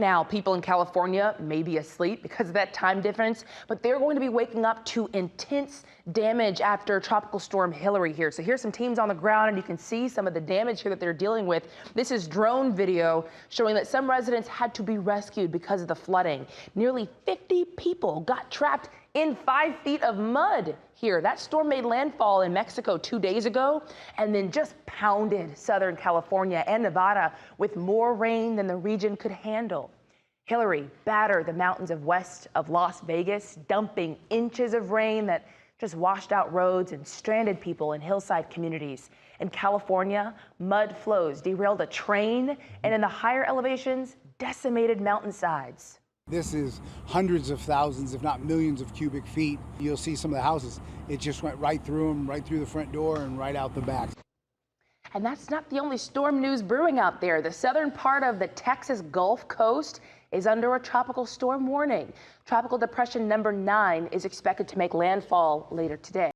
now, people in California may be asleep because of that time difference, but they're going to be waking up to intense damage after Tropical Storm Hilary here. So here's some teams on the ground, and you can see some of the damage here that they're dealing with. This is drone video showing that some residents had to be rescued because of the flooding. Nearly 50 people got trapped in 5 feet of mud here. That storm made landfall in Mexico 2 days ago and then just pounded Southern California and Nevada with more rain than the region could handle. Hilary battered the mountains of west of Las Vegas, dumping inches of rain that just washed out roads and stranded people in hillside communities. In California, mud flows derailed a train, and in the higher elevations, decimated mountainsides. This is hundreds of thousands, if not millions of cubic feet. You'll see some of the houses. It just went right through them, right through the front door and right out the back. And that's not the only storm news brewing out there. The southern part of the Texas Gulf Coast is under a tropical storm warning. Tropical depression number 9 is expected to make landfall later today.